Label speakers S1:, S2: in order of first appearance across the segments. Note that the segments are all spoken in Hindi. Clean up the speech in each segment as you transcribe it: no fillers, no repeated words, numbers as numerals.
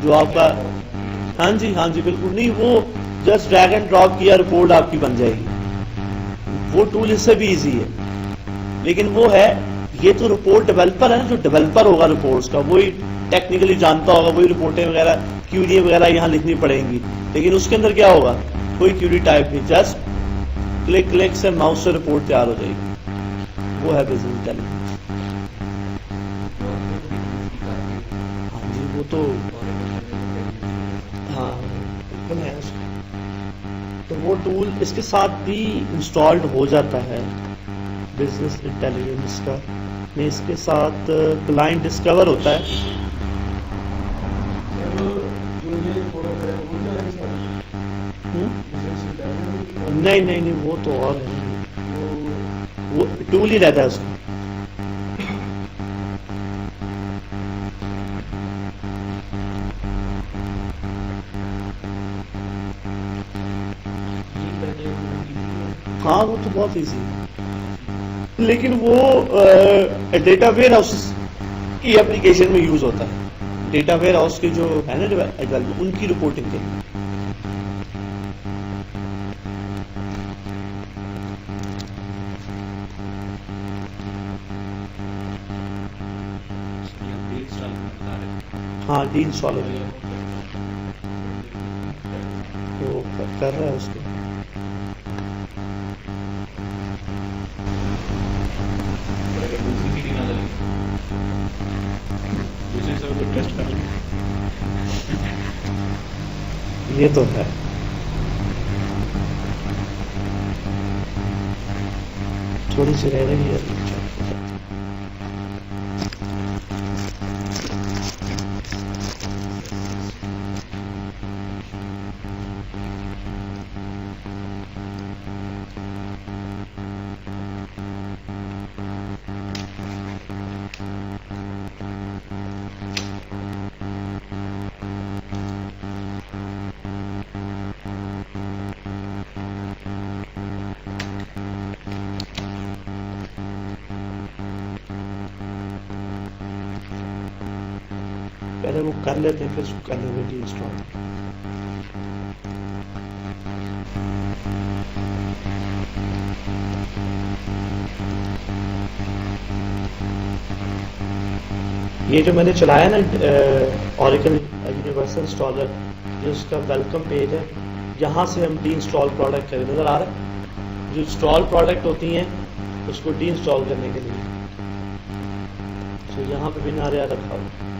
S1: जो आपका, हाँ जी बिल्कुल नहीं, वो जस्ट ड्रैग एंड ड्रॉप किया, रिपोर्ट आपकी बन जाएगी। वो टूल इससे भी इजी है, लेकिन वो है, ये तो रिपोर्ट डेवलपर है, जो डेवलपर होगा रिपोर्ट्स का वही टेक्निकली जानता होगा, वही रिपोर्टें वगैरह क्यूरी वगैरह यहाँ लिखनी पड़ेंगी। लेकिन उसके अंदर क्या होगा, कोई क्यूरी टाइप नहीं, जस्ट क्लिक क्लिक से माउस से रिपोर्ट तैयार हो जाएगी। वो है बिजनेस इंटेलिजेंस। हाँ जी, वो तो हाँ बिल्कुल है उसका। तो वो टूल इसके साथ भी इंस्टॉल्ड हो जाता है बिजनेस इंटेलिजेंस का। में इसके साथ क्लाइंट डिस्कवर होता है। नहीं, वो तो और है, वो टूल ही रहता है उसमें। हाँ वो तो बहुत इजी है, लेकिन वो डेटा वेयर हाउस की एप्लीकेशन में यूज होता है। डेटा वेयर हाउस के जो है ना डेवलपर, उनकी रिपोर्टिंग के लिए। हाँ डी इंस्टॉल हो गया, तो कर रहा है उसको। टेस्ट कर ये तो है। थोड़ी सी रह रही है। पहले वो कर लेते हैं, फिर उसको कर लेंगे डी इंस्टॉल। ये जो मैंने चलाया ना ओरेकल यूनिवर्सल इंस्टॉलर, जो उसका वेलकम पेज है, यहाँ से हम डी इंस्टॉल प्रोडक्ट करें, नजर आ रहा है? जो इंस्टॉल प्रोडक्ट होती हैं उसको डी इंस्टॉल करने के लिए, तो यहाँ पे भी नारिया रखा हुआ।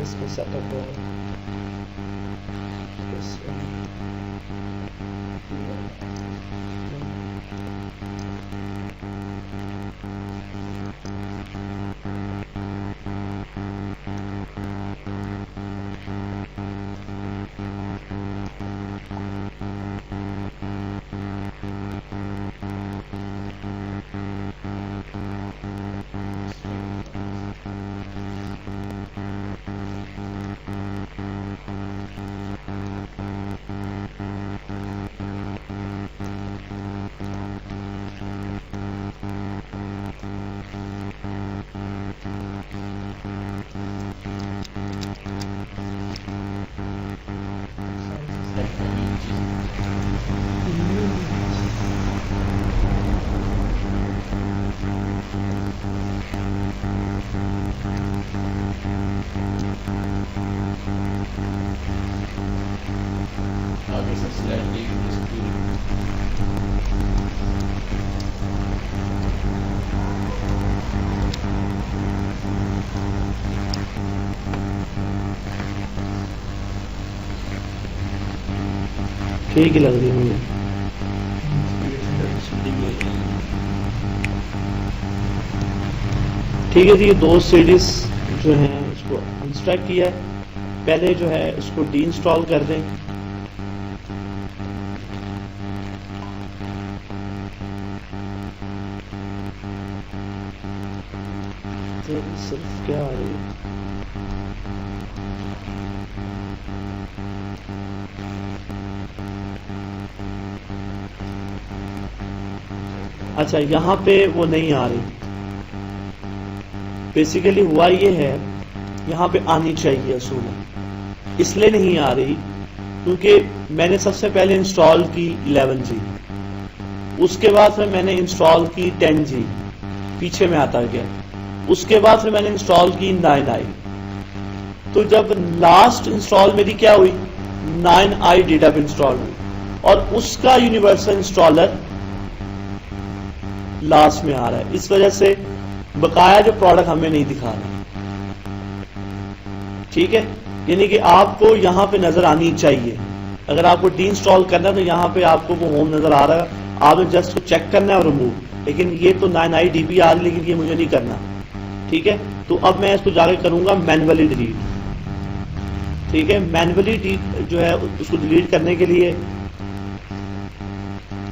S1: इसमें सेटअप हो ठीक ही लग रही है मुझे। ठीक है जी, ये दो सीरीज जो हैं इसको अनस्ट्रैक किया है। पहले जो है उसको डी इंस्टॉल कर दें। तो सिर्फ क्या आ रही है, अच्छा यहाँ पे वो नहीं आ रही। बेसिकली हुआ ये है, यहाँ पे आनी चाहिए असूल, इसलिए नहीं आ रही क्योंकि मैंने सबसे पहले इंस्टॉल की 11G, उसके बाद फिर मैंने इंस्टॉल की 10G, पीछे में आता गया, उसके बाद फिर मैंने इंस्टॉल की 9i। तो जब लास्ट इंस्टॉल मेरी क्या हुई, 9i डेटा पे इंस्टॉल हुई और उसका यूनिवर्सल इंस्टॉलर लास्ट में आ रहा है। इस वजह से बकाया जो प्रोडक्ट हमें नहीं दिखा रहा, ठीक है। यानी कि आपको यहां पे नजर आनी चाहिए, अगर आपको डी इंस्टॉल करना है तो यहां पे आपको वो होम नजर आ रहा है, आपने जस्ट चेक करना है और रिमूव। लेकिन ये तो 9i DB आ रही, लेकिन ये मुझे नहीं करना, ठीक है। तो अब मैं इसको जाके करूंगा मैन्युअली डिलीट, ठीक है। मैन्युअली जो है उसको डिलीट करने के लिए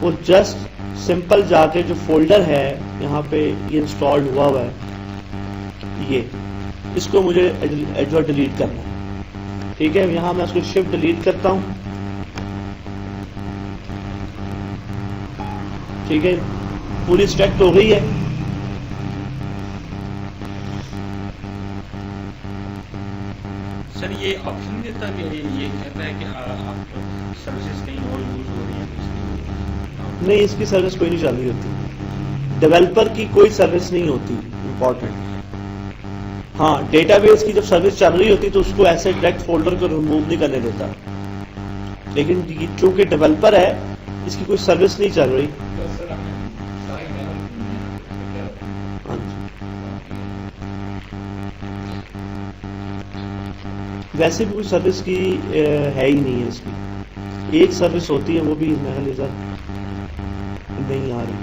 S1: वो जस्ट सिंपल जाके जो फोल्डर है यहाँ पे ये इंस्टॉल्ड हुआ है, ये इसको मुझे जो डिलीट करना है, ठीक है। यहाँ मैं उसको शिफ्ट डिलीट करता हूँ, ठीक है। पूरी स्ट्रक्ट हो गई है।
S2: सर ये ऑप्शन देता है कि ये कहता है कि आप सर्विसेज कहीं और यूज हो रही हैं,
S1: नहीं, इसकी सर्विस कोई नहीं चल रही होती, डेवलपर की कोई सर्विस नहीं होती इंपॉर्टेंट। हाँ, डेटाबेस की जब सर्विस चल रही होती तो उसको ऐसे डायरेक्ट फोल्डर को रिमूव नहीं करने देता, लेकिन चूंकि डेवलपर है इसकी कोई सर्विस नहीं चल रही। वैसे भी कोई सर्विस की है ही नहीं है इसकी, एक सर्विस होती है वो भी इधर नहीं आ रही।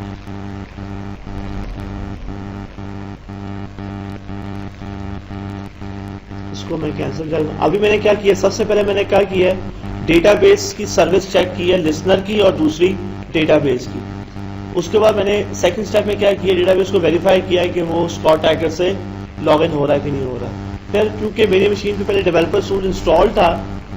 S1: इसको मैं कैंसिल करूंगा। अभी मैंने क्या किया, सबसे पहले मैंने क्या किया, डेटाबेस की सर्विस चेक की है, लिसनर की और दूसरी डेटाबेस की। उसके बाद मैंने सेकंड स्टेप में क्या किया, डेटाबेस को वेरीफाई किया है कि वो स्कॉट टैगर से लॉगिन हो रहा है कि नहीं हो रहा है। फिर क्योंकि मेरी मशीन पे पहले डेवलपर सूट इंस्टॉल था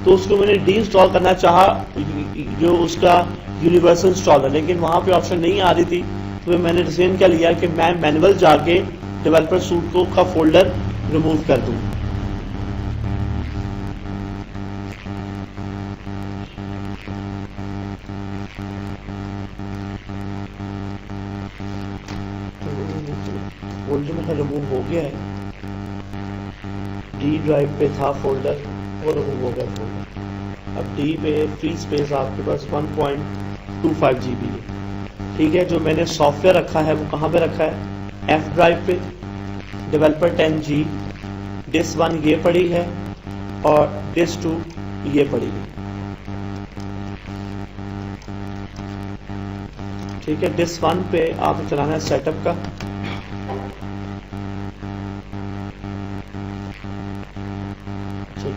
S1: तो उसको मैंने डी इंस्टॉल करना चाहा, जो उसका यूनिवर्सल इंस्टॉलर, लेकिन वहां पे ऑप्शन नहीं आ रही थी। तो मैंने डिसीजन क्या लिया कि मैं मैनुअल जाके डेवलपर सूट को का फोल्डर रिमूव कर दूं। फोल्डर मेरा रिमूव हो गया है, डी ड्राइव पे था फोल्डर, वो रिमूव हो गया फोल्डर। अब डी पे फ्री स्पेस आपके पास 1.25 GB है, ठीक है। जो मैंने सॉफ्टवेयर रखा है वो कहाँ पे रखा है, एफ ड्राइव पे, डेवलपर 10G, डिस्क 1 ये पड़ी है और डिस्क 2 ये पड़ी है, ठीक है। डिस्क 1 पे आपको चलाना है सेटअप का,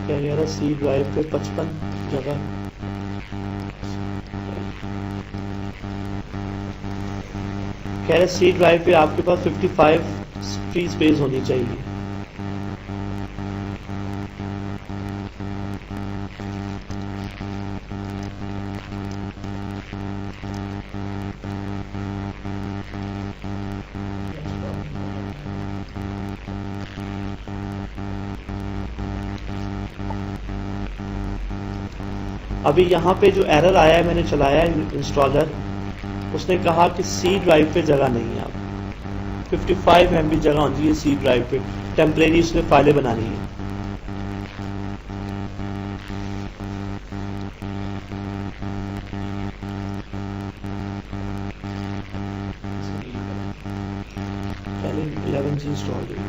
S1: क्या कह रहा है, सी ड्राइव पे 55 जगह, कह रहे सी ड्राइव पे आपके पास 55 फ्री स्पेस होनी चाहिए। अभी यहाँ पे जो एरर आया है, मैंने चलाया है इंस्टॉलर, उसने कहा कि सी ड्राइव पे जगह नहीं है, आप 55 MB जगह होती है सी ड्राइव पे, टेम्परेरी इसमें फाइलें बनानी है। पहले 11G इंस्टॉल हुई।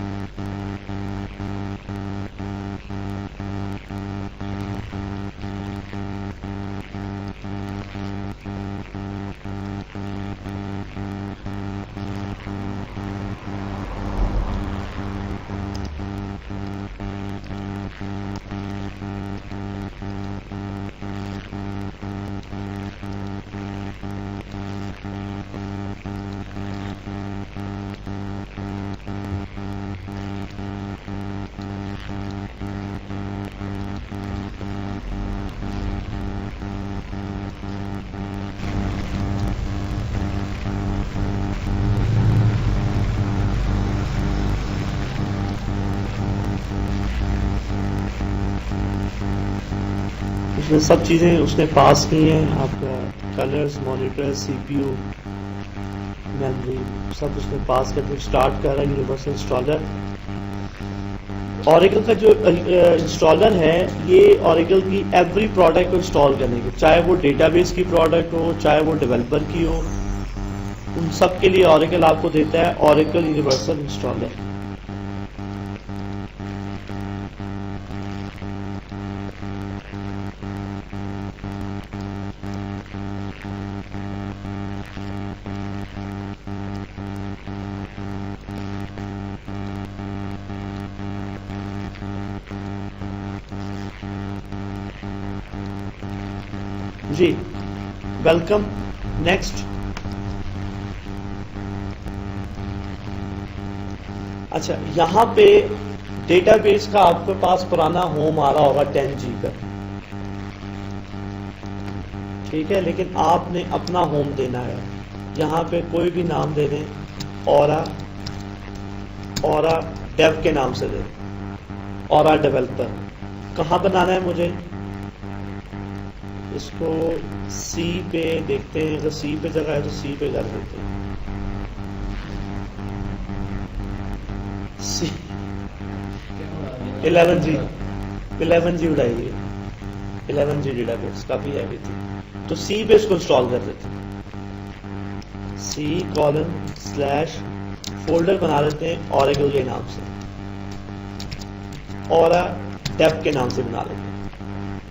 S1: उसमें सब चीज़ें उसने पास की हैं, आपका कलर्स, मॉनिटर, सीपीयू, मेमोरी, सब उसने पास करके स्टार्ट कर रहा है यूनिवर्सल इंस्टॉलर। ऑरेकल का जो इंस्टॉलर है, ये ऑरेकल की एवरी प्रोडक्ट को इंस्टॉल करने की, चाहे वो डेटाबेस की प्रोडक्ट हो, चाहे वो डेवलपर की हो, उन सब के लिए ऑरेकल आपको देता है ऑरेकल यूनिवर्सल इंस्टॉलर। जी, वेलकम। नेक्स्ट। अच्छा, यहाँ पे डेटाबेस का आपके पास पुराना होम आ रहा होगा 10G का, ठीक है, लेकिन आपने अपना होम देना है। यहाँ पे कोई भी नाम दे दें, ऑरा डेव के नाम से दे, ऑरा डेवलपर। कहाँ बनाना है मुझे इसको? सी पे देखते हैं, अगर सी पे जगह है तो सी पे कर देते हैं। सी 11G उड़ाइए, 11G डेटाबेस काफी हैवी थी, तो सी पे इसको इंस्टॉल कर देते हैं। C:/ फोल्डर बना देते हैं ऑरेकल के नाम से, ऑरा डेव के नाम से बना लेते हैं।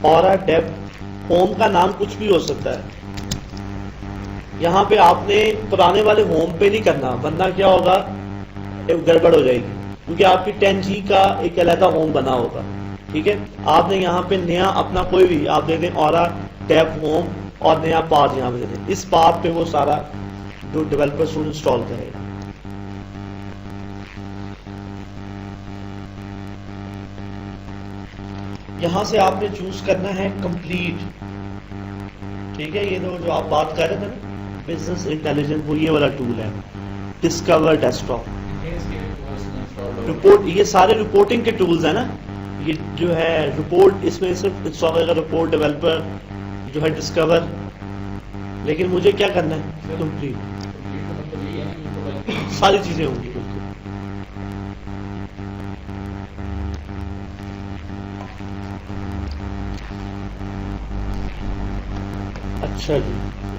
S1: ऑरा डेव होम का नाम कुछ भी हो सकता है। यहां पे आपने पुराने वाले होम पे नहीं करना, वरना क्या होगा, गड़बड़ हो जाएगी, क्योंकि आपकी 10G का एक अलग होम बना होगा, ठीक है। आपने यहाँ पे नया अपना कोई भी आप दे दें ऑरा डेव होम, और नया पाथ यहाँ पे दे दें। इस पाथ पे वो सारा जो डेवलपर स्टूडेंट इंस्टॉल करेगा। यहां से आपने चूज करना है कंप्लीट, ठीक है। ये जो आप बात कर रहे थे ना, बिजनेस इंटेलिजेंस, वो ये वाला टूल है, डिस्कवर डेस्कटॉप रिपोर्ट। ये सारे रिपोर्टिंग के टूल्स है ना, ये जो है रिपोर्ट, इसमें सिर्फ इंस्टॉल करेगा रिपोर्ट डेवलपर जो है डिस्कवर, लेकिन मुझे क्या करना है, कंप्लीट, सारी चीजें होंगी बिल्कुल। अच्छा जी,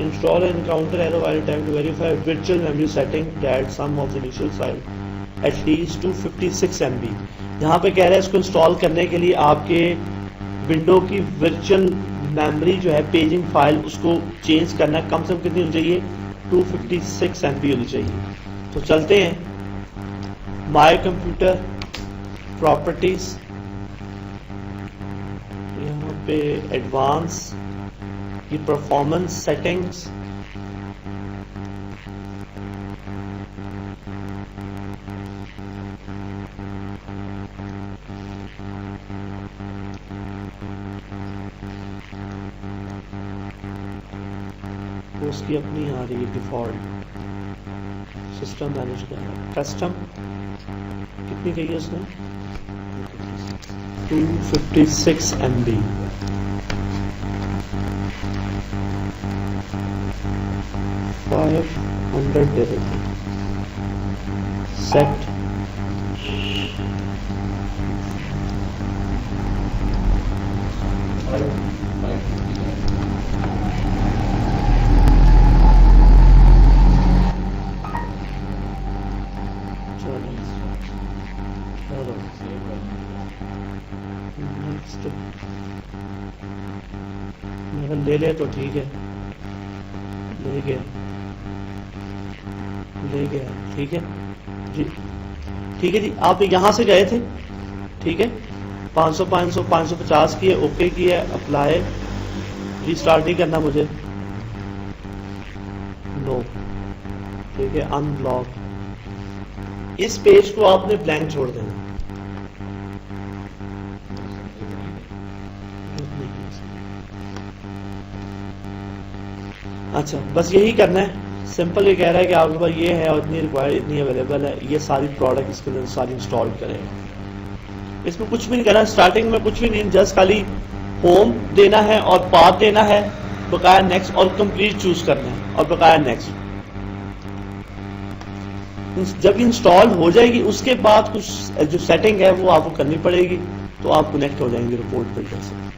S1: install encounter error while time to verify virtual memory setting that some of the initial file at least 256 MB। यहाँ पे कह रहे हैं इसको इंस्टॉल करने के लिए आपके विंडो की वर्चुअल मेमोरी जो है पेजिंग फाइल, उसको चेंज करना है। कम से कम कितनी होनी चाहिए? 256 MB होनी चाहिए। तो चलते हैं माय कंप्यूटर प्रॉपर्टीज, यहाँ पे एडवांस, ये परफॉर्मेंस सेटिंग्स, उसकी अपनी आ रही है डिफॉल्ट। सिस्टम मैनेज करना, कस्टम कितनी चाहिए उसने? 256 MB। सेट ले ले तो ठीक है, ले गया, ठीक है जी, ठीक है जी। आप यहाँ से गए थे, ठीक है, 500, 500, 550 50 की है, ओके की है, अप्लाई, रीस्टार्ट नहीं करना मुझे, नो, ठीक है, अनब्लॉक। इस पेज को आपने ब्लैंक छोड़ देना। अच्छा, बस यही करना है। सिंपल ये कह रहा है कि आपके पास ये है और इतनी रिक्वायर्ड, इतनी अवेलेबल है, ये सारी प्रोडक्ट इसके अंदर सारी इंस्टॉल करें। इसमें कुछ भी नहीं करना, स्टार्टिंग में कुछ भी नहीं, जस्ट खाली होम देना है और पाथ देना है, बकाया नेक्स्ट और कंप्लीट चूज करना है और बकाया नेक्स्ट। जब इंस्टॉल हो जाएगी उसके बाद कुछ जो सेटिंग है वो आपको करनी पड़ेगी, तो आप कनेक्ट हो जाएंगे रिपोर्ट बिल्डर से।